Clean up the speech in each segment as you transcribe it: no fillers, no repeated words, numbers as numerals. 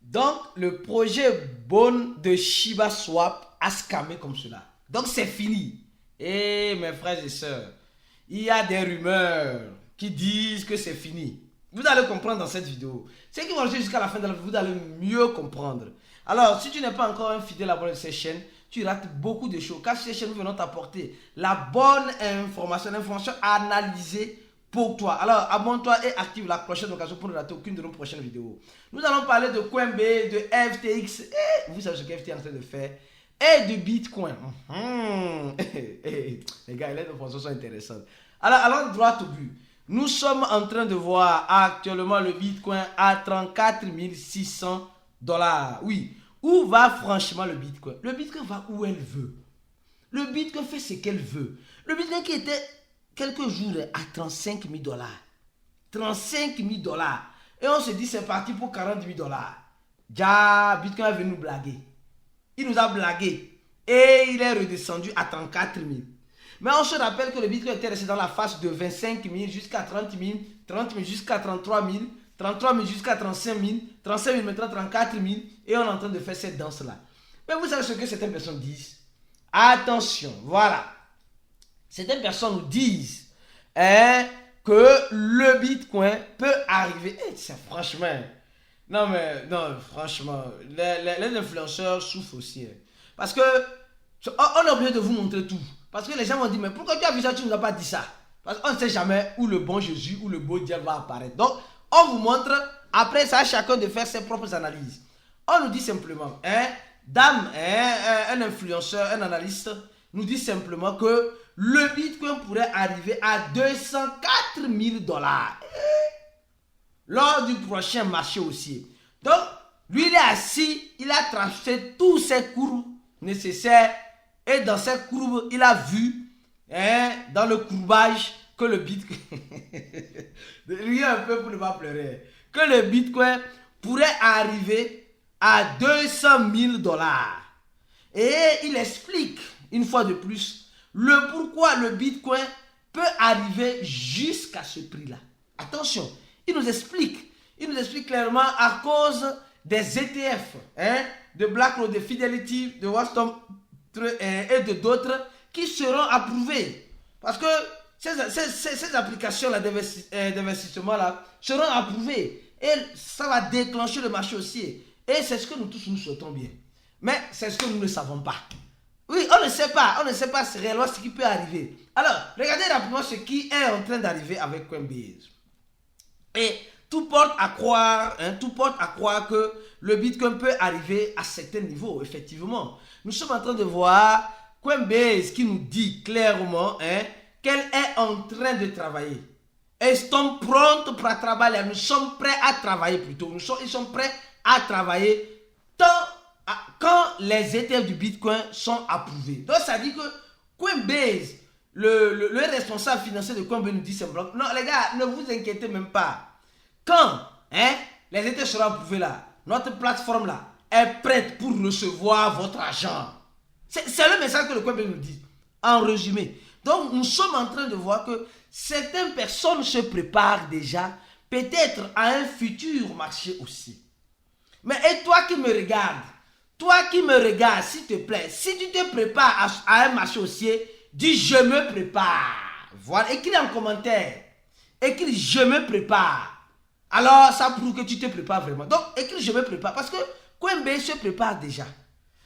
Donc, le projet Bone de Shiba Swap a scamé comme cela. Donc, c'est fini. Et mes frères et sœurs, il y a des rumeurs qui disent que c'est fini. Vous allez comprendre dans cette vidéo. Ceux qui vont rester jusqu'à la fin de la vidéo, vous allez mieux comprendre. Alors, si tu n'es pas encore un fidèle abonné de cette chaîne, tu rates beaucoup de choses. Car sur cette chaîne, nous venons t'apporter la bonne information, l'information analysée pour toi. Alors, abonne-toi et active la cloche de notification pour ne rater aucune de nos prochaines vidéos. Nous allons parler de Coinbase, de FTX, et vous savez ce que FTX est en train de faire, et de Bitcoin. Les gars, les informations sont intéressantes. Alors, allons droit au but. Nous sommes en train de voir actuellement le Bitcoin à 34 600 $. Oui, où va franchement le Bitcoin? Le Bitcoin va où elle veut. Le Bitcoin fait ce qu'elle veut. Le Bitcoin qui était quelques jours à 35 000 $. 35 000 $. Et on se dit c'est parti pour 40 000 $. Déjà, Bitcoin est venu nous blaguer. Il nous a blagué. Et il est redescendu à 34 000. Mais on se rappelle que le Bitcoin était resté dans la phase de 25 000 jusqu'à 30 000, 30 000 jusqu'à 33 000, 33 000 jusqu'à 35 000, 35 000 maintenant 34 000. Et on est en train de faire cette danse-là. Mais vous savez ce que certaines personnes disent? Attention, voilà. Certaines personnes nous disent que le Bitcoin peut arriver. C'est franchement... Non, franchement, les influenceurs souffrent aussi. Parce que on est obligé de vous montrer tout. Parce que les gens vont dire, mais pourquoi tu as vu ça, tu ne nous as pas dit ça? Parce qu'on ne sait jamais où le bon Jésus, où le beau diable va apparaître. Donc, on vous montre, après ça, chacun de faire ses propres analyses. On nous dit simplement, un influenceur, un analyste, nous dit simplement que le Bitcoin pourrait arriver à 204 000 $. Lors du prochain marché haussier. Donc, lui, il est assis, il a tracé tous ses courbes nécessaires. Et dans cette courbe, il a vu, dans le courbage, que le Bitcoin, riez un peu pour ne pas pleurer, que le Bitcoin pourrait arriver à 200 000 $. Et il explique, une fois de plus, le pourquoi le Bitcoin peut arriver jusqu'à ce prix-là. Attention, il nous explique clairement à cause des ETF, de BlackRock, de Fidelity, de Weston et de d'autres qui seront approuvés. Parce que ces applications-là d'investissement-là seront approuvées. Et ça va déclencher le marché haussier. Et c'est ce que nous tous nous souhaitons bien. Mais c'est ce que nous ne savons pas. Oui, on ne sait pas. On ne sait pas réellement ce qui peut arriver. Alors, regardez rapidement ce qui est en train d'arriver avec Coinbase. Et tout porte à croire que le Bitcoin peut arriver à certains niveaux, effectivement. Nous sommes en train de voir Coinbase qui nous dit clairement qu'elle est en train de travailler. Ils sont prêts pour travailler. Nous sommes prêts à travailler plutôt. Ils sont prêts à travailler quand les ETF du Bitcoin sont approuvés. Donc ça dit que Coinbase, le responsable financier de Coinbase nous dit simplement, non les gars, ne vous inquiétez même pas. Quand les ETF seront approuvés là, notre plateforme là est prête pour recevoir votre argent. C'est le message que le Coinbase nous dit. En résumé. Donc nous sommes en train de voir que certaines personnes se préparent déjà peut-être à un futur marché aussi. Mais et toi qui me regardes, s'il te plaît, si tu te prépares à un marché haussier, dis je me prépare. Voilà, écris en commentaire. Écris je me prépare. Alors ça prouve que tu te prépares vraiment. Donc écris je me prépare parce que Coinbase se prépare déjà.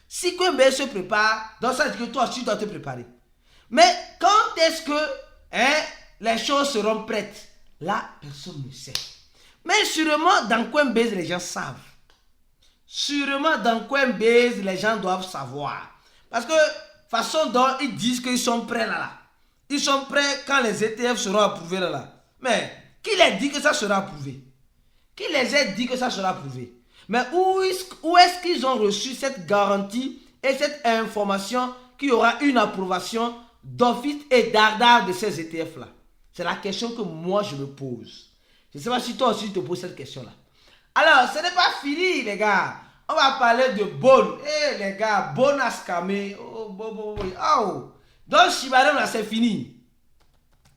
Si Coinbase se prépare, donc ça veut dire que toi aussi tu dois te préparer. Mais quand est-ce que les choses seront prêtes? Là, personne ne sait. Mais sûrement dans Coinbase, les gens savent. Sûrement dans Coinbase, les gens doivent savoir. Parce que façon dont ils disent qu'ils sont prêts là. Ils sont prêts quand les ETF seront approuvés là. Mais qui les dit que ça sera approuvé? Qui les a dit que ça sera approuvé? Mais où est-ce qu'ils ont reçu cette garantie et cette information qu'il y aura une approbation d'office et d'ardard de ces ETF là? C'est la question que moi je me pose. Je ne sais pas si toi aussi tu te poses cette question là. Alors, ce n'est pas fini les gars. On va parler de Bone. Eh les gars, Bone a scamé. Oh. Donc Shiba Inu là c'est fini.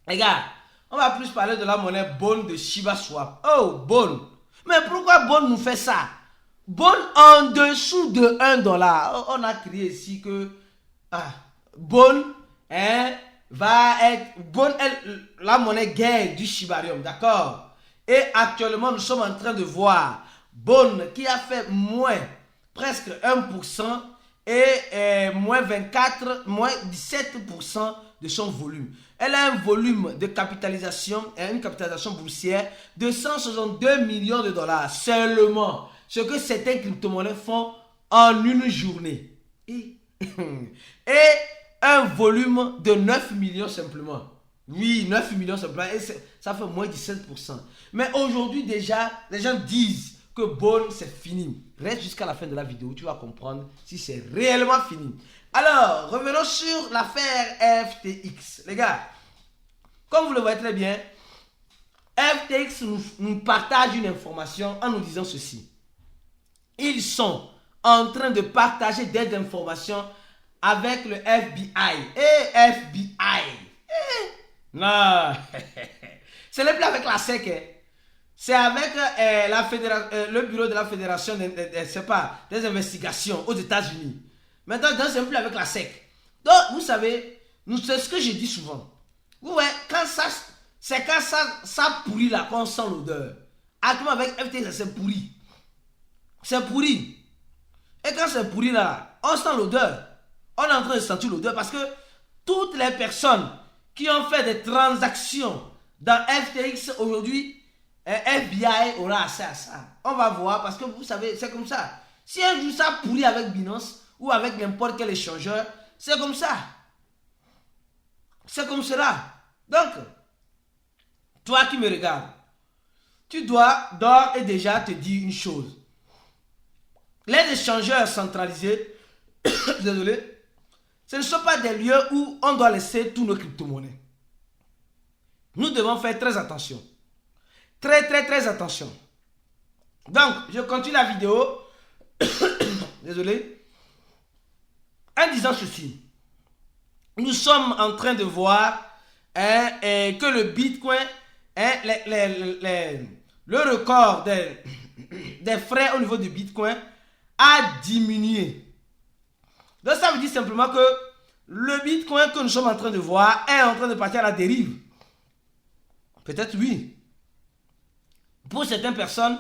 Les gars, on va plus parler de la monnaie Bone de Shiba Swap. Oh, Bone. Mais pourquoi Bone nous fait ça? Bon en dessous de 1 dollar. On a créé ici que Bon va être Bon est la monnaie guerre du Shibarium, d'accord? Et actuellement, nous sommes en train de voir Bon qui a fait presque 1% et moins 17% de son volume. Elle a un volume de capitalisation, une capitalisation boursière de 162 millions de dollars seulement. Ce que certains crypto-monnaies font en une journée. Et un volume de 9 millions simplement. Oui, 9 millions simplement. Et ça fait moins de 17%. Mais aujourd'hui déjà, les gens disent que Bon, c'est fini. Reste jusqu'à la fin de la vidéo, tu vas comprendre si c'est réellement fini. Alors, revenons sur l'affaire FTX. Les gars, comme vous le voyez très bien, FTX nous partage une information en nous disant ceci. Ils sont en train de partager des informations avec le FBI. Et FBI. Non. Ce n'est plus avec la SEC. C'est avec le bureau de la fédération des investigations aux États-Unis. Maintenant, c'est plus avec la SEC. Donc, vous savez, c'est ce que je dis souvent. Vous voyez, quand ça pourrit là, qu'on sent l'odeur. Actuellement, avec FTX, c'est pourri. C'est pourri. Et quand c'est pourri là, on sent l'odeur. On est en train de sentir l'odeur parce que toutes les personnes qui ont fait des transactions dans FTX aujourd'hui, FBI aura accès à ça. On va voir parce que vous savez, c'est comme ça. Si un jour ça pourrit avec Binance ou avec n'importe quel échangeur, c'est comme ça. C'est comme cela. Donc, toi qui me regardes, tu dois d'ores et déjà te dire une chose. Les échangeurs centralisés, désolé, ce ne sont pas des lieux où on doit laisser tous nos crypto-monnaies. Nous devons faire très attention. Très attention. Donc, je continue la vidéo. Désolé. En disant ceci. Nous sommes en train de voir que le Bitcoin, le record des frais au niveau du Bitcoin a diminué. Donc, ça veut dire simplement que le Bitcoin que nous sommes en train de voir est en train de partir à la dérive. Peut-être oui. Pour certaines personnes,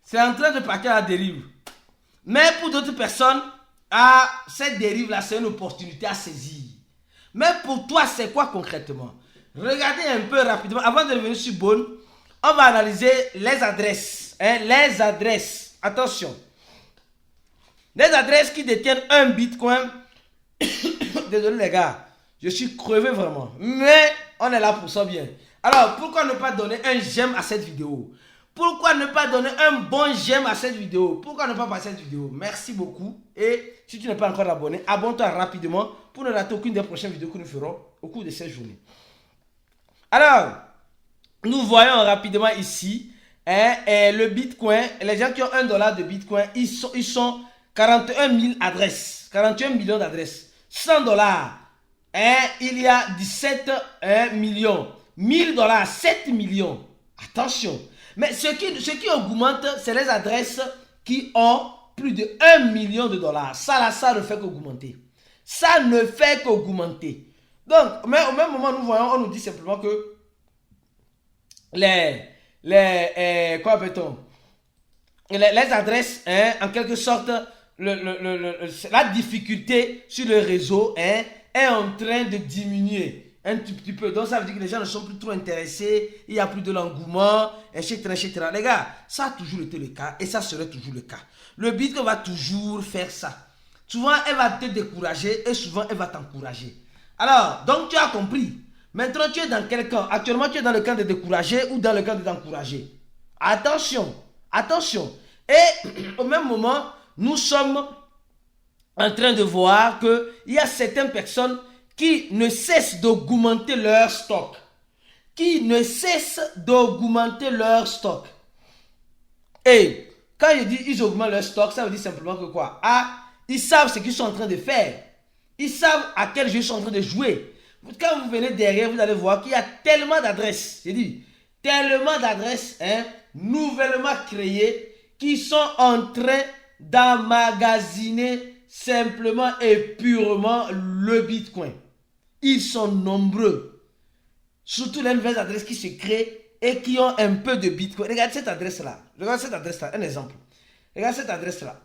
c'est en train de partir à la dérive. Mais pour d'autres personnes, cette dérive-là, c'est une opportunité à saisir. Mais pour toi, c'est quoi concrètement? Regardez un peu rapidement. Avant de revenir sur Bon, on va analyser les adresses. Les adresses. Attention. Les adresses qui détiennent un Bitcoin. Désolé les gars, je suis crevé vraiment. Mais on est là pour ça bien. Alors, pourquoi ne pas donner un j'aime à cette vidéo? Pourquoi ne pas donner un bon j'aime à cette vidéo? Pourquoi ne pas passer cette vidéo? Merci beaucoup. Et si tu n'es pas encore abonné, abonne-toi rapidement pour ne rater aucune des prochaines vidéos que nous ferons au cours de cette journée. Alors, nous voyons rapidement ici le Bitcoin. Les gens qui ont $1 de Bitcoin, ils sont 41 000 adresses. 41 millions d'adresses. $100, il y a 17 millions. $1000, 7 millions. Attention. Mais ce qui augmente, c'est les adresses qui ont plus de $1 million. Ça là, ça ne fait qu'augmenter. Ça ne fait qu'augmenter. Donc, mais au même moment, nous voyons, on nous dit simplement que quoi appelle-t-on? Les adresses, en quelque sorte, la difficulté sur le réseau est en train de diminuer un tout petit peu. Donc ça veut dire que les gens ne sont plus trop intéressés, il n'y a plus de l'engouement, etc. Les gars, ça a toujours été le cas et ça serait toujours le cas. Le Bitcoin va toujours faire ça. Souvent, elle va te décourager et souvent, elle va t'encourager. Alors, donc tu as compris. Maintenant, tu es dans quel camp? Actuellement, tu es dans le camp de décourager ou dans le camp de t'encourager? Attention, attention. Et au même moment, nous sommes en train de voir qu'il y a certaines personnes qui ne cessent d'augmenter leur stock. Qui ne cessent d'augmenter leur stock. Et quand je dis ils augmentent leur stock, ça veut dire simplement que quoi? Ils savent ce qu'ils sont en train de faire. Ils savent à quel jeu ils sont en train de jouer. Quand vous venez derrière, vous allez voir qu'il y a tellement d'adresses. J'ai dit, tellement d'adresses nouvellement créées qui sont en train d'emmagasiner simplement et purement le Bitcoin. Ils sont nombreux. Surtout les nouvelles adresses qui se créent et qui ont un peu de Bitcoin. Regarde cette adresse-là. Regarde cette adresse-là. Un exemple. Regarde cette adresse-là.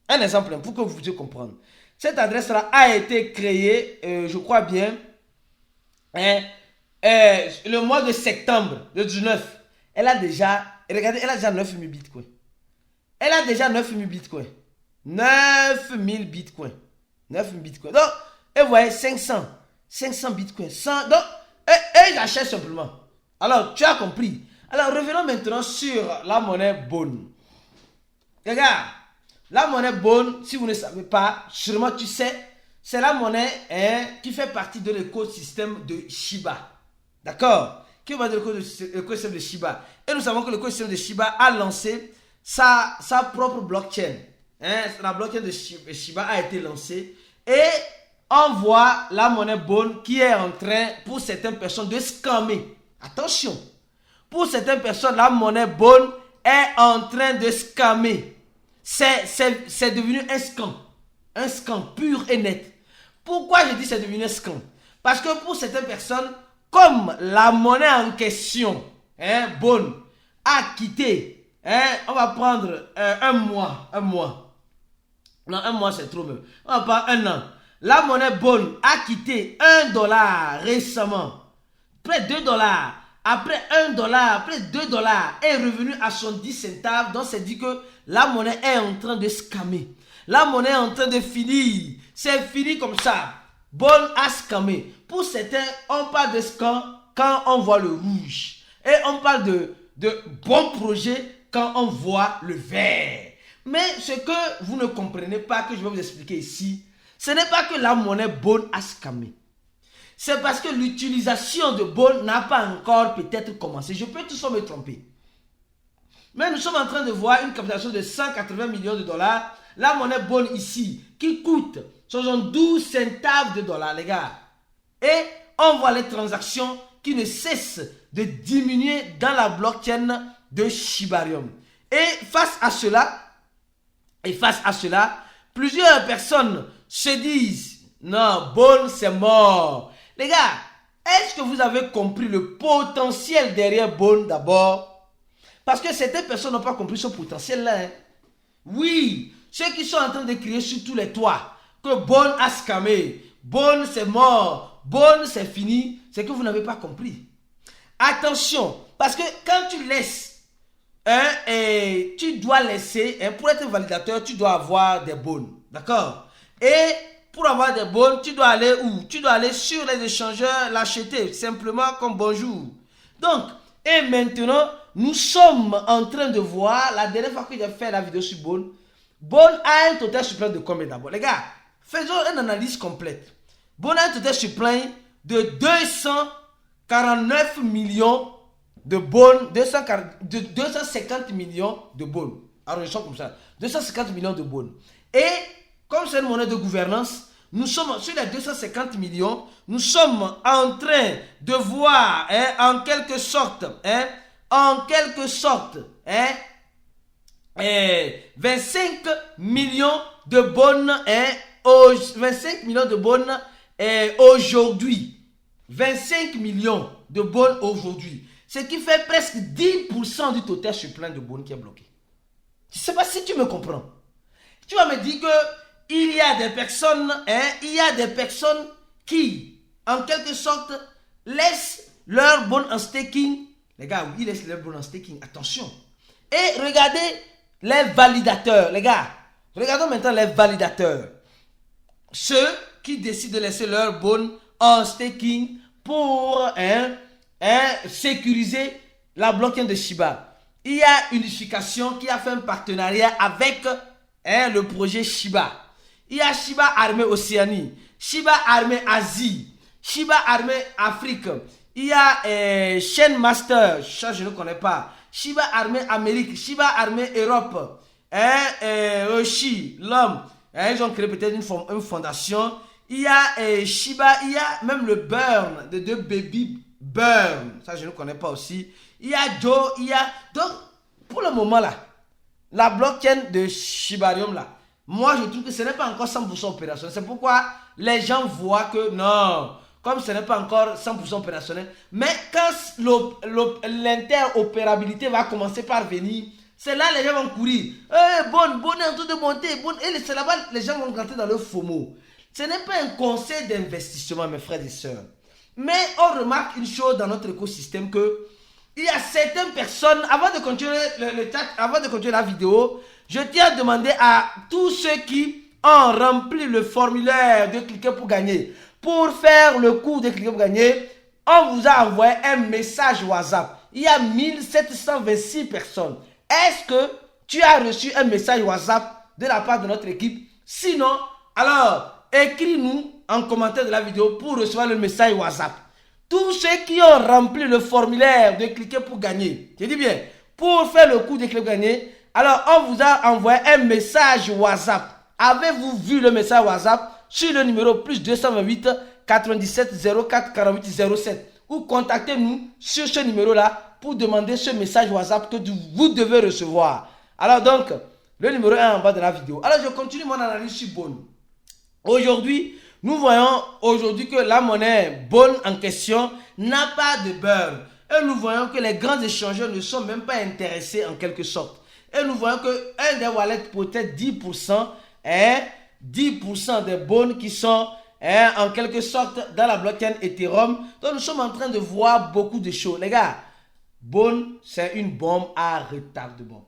Un exemple pour que vous puissiez comprendre. Cette adresse-là a été créée, je crois bien, le mois de septembre, le 19. Elle a déjà, regardez, elle a déjà 9000 Bitcoin. Elle a déjà 9000 Bitcoin. 9000 Bitcoin. 9000 Bitcoin. Donc, et vous voyez, 500 Bitcoin. 100, donc, et j'achète simplement. Alors, tu as compris. Alors, revenons maintenant sur la monnaie Bone. Regarde, la monnaie Bone, si vous ne savez pas, sûrement tu sais, c'est la monnaie qui fait partie de l'écosystème de Shiba. D'accord? Qui va de l'écosystème de Shiba. Et nous savons que l'écosystème de Shiba a lancé sa propre blockchain. La blockchain de Shiba a été lancée. Et on voit la monnaie Bone qui est en train, pour certaines personnes, de scammer. Attention. Pour certaines personnes, la monnaie Bone est en train de scammer. C'est devenu un scam. Un scam pur et net. Pourquoi je dis c'est devenu un scam? Parce que pour certaines personnes, comme la monnaie en question, Bone, a quitté, on va prendre un mois. Non, un mois c'est trop même. On va prendre un an. La monnaie Bone a quitté $1 récemment. Près de $2. Après $1, après $2, est revenu à 70 centimes. Donc c'est dit que la monnaie est en train de scammer. La monnaie est en train de finir. C'est fini comme ça. Bone a scammé. Pour certains, on parle de scam quand on voit le rouge. Et on parle de bons projets quand on voit le vert. Mais ce que vous ne comprenez pas, que je vais vous expliquer ici, ce n'est pas que la monnaie Bone a scammé. C'est parce que l'utilisation de Bone n'a pas encore peut-être commencé. Je peux tout ça me tromper. Mais nous sommes en train de voir une capitalisation de 180 millions de dollars. La monnaie Bone ici, qui coûte 72 centimes de dollars, les gars. Et on voit les transactions qui ne cessent de diminuer dans la blockchain de Shibarium. Et face à cela, plusieurs personnes se disent, non, Bone c'est mort. Les gars, est-ce que vous avez compris le potentiel derrière Bone d'abord? Parce que certaines personnes n'ont pas compris ce potentiel-là. Oui, ceux qui sont en train de crier sur tous les toits que Bone a scammé, Bone c'est mort, Bone c'est fini, c'est que vous n'avez pas compris. Attention, parce que quand tu laisses, tu dois laisser, pour être validateur, tu dois avoir des Bones. D'accord? Et pour avoir des Bones, tu dois aller où? Tu dois aller sur les échangeurs, l'acheter, simplement comme bonjour. Donc, et maintenant, nous sommes en train de voir, la dernière fois que j'ai fait la vidéo sur Bone, Bone a un total supplément de combien d'abord? Les gars, faisons une analyse complète. Bone a un total supplément de 249 millions de Bone, 250 millions de Bone. Arrondissons comme ça. 250 millions de Bone. Et comme c'est une monnaie de gouvernance, nous sommes sur les 250 millions, nous sommes en train de voir, en quelque sorte, 25 millions de Bones, 25 millions de Bones aujourd'hui. 25 millions de Bones aujourd'hui. Ce qui fait presque 10% du total supplément de Bones qui est bloqué. Je ne sais pas si tu me comprends. Tu vas me dire que il y a des personnes, qui, en quelque sorte, laissent leur Bones en staking. Les gars, oui, ils laissent leur Bones en staking. Attention. Et regardez les validateurs. Les gars, regardons maintenant les validateurs. Ceux qui décident de laisser leur Bones en staking pour sécuriser la blockchain de Shiba. Il y a Unification qui a fait un partenariat avec le projet Shiba. Il y a Shiba Armée Océanie, Shiba Armée Asie, Shiba Armée Afrique. Il y a Chain Master, ça je ne connais pas. Shiba Armée Amérique, Shiba Armée Europe. Roshi, l'homme. Ils ont créé peut-être une fondation. Il y a Shiba, il y a même le Burn, de Baby Burn. Ça je ne connais pas aussi. Il y a Joe, il y a... Donc, pour le moment là, la blockchain de Shibarium là, moi je trouve que ce n'est pas encore 100% opérationnel. C'est pourquoi les gens voient que non, comme ce n'est pas encore 100% opérationnel, mais quand l'interopérabilité va commencer par venir, c'est là les gens vont courir. Bon est en train de monter, et c'est là-bas les gens vont rentrer dans le FOMO. Ce n'est pas un conseil d'investissement, mes frères et sœurs. Mais on remarque une chose dans notre écosystème que il y a certaines personnes, avant de continuer le chat, avant de continuer la vidéo, je tiens à demander à tous ceux qui ont rempli le formulaire de cliquer pour gagner. Pour faire le cours de cliquer pour gagner, on vous a envoyé un message WhatsApp. Il y a 1726 personnes. Est-ce que tu as reçu un message WhatsApp de la part de notre équipe? Sinon, alors, écris-nous en commentaire de la vidéo pour recevoir le message WhatsApp. Tous ceux qui ont rempli le formulaire de cliquer pour gagner, je dis bien, pour faire le coup de cliquer pour gagner, alors on vous a envoyé un message WhatsApp. Avez-vous vu le message WhatsApp sur le numéro plus 228 97 04 48 07 ou contactez-nous sur ce numéro-là pour demander ce message WhatsApp que vous devez recevoir. Alors donc, le numéro est en bas de la vidéo. Alors je continue mon analyse sur Bone. Aujourd'hui, nous voyons que la monnaie Bone en question n'a pas de beurre. Et nous voyons que les grands échangeurs ne sont même pas intéressés en quelque sorte. Et nous voyons qu'un des wallets peut-être 10%, 10% des Bone qui sont en quelque sorte dans la blockchain Ethereum. Donc nous sommes en train de voir beaucoup de choses. Les gars, Bone, c'est une bombe à retardement.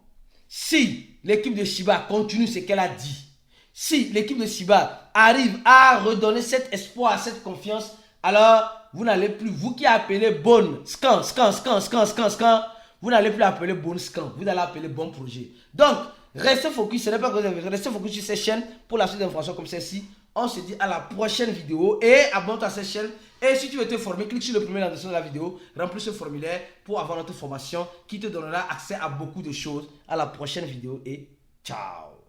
Si l'équipe de Shiba continue ce qu'elle a dit, si l'équipe de Shiba arrive à redonner cet espoir, cette confiance, alors vous n'allez plus, vous qui appelez Bone scan, vous n'allez plus appeler Bone scan, vous allez appeler bon projet. Donc, restez focus, ce n'est pas que vous avez, restez focus sur cette chaîne pour la suite d'informations comme celle-ci. On se dit à la prochaine vidéo et abonne-toi à cette chaîne. Et si tu veux te former, clique sur le premier lien de la vidéo, remplis ce formulaire pour avoir notre formation qui te donnera accès à beaucoup de choses. À la prochaine vidéo et ciao.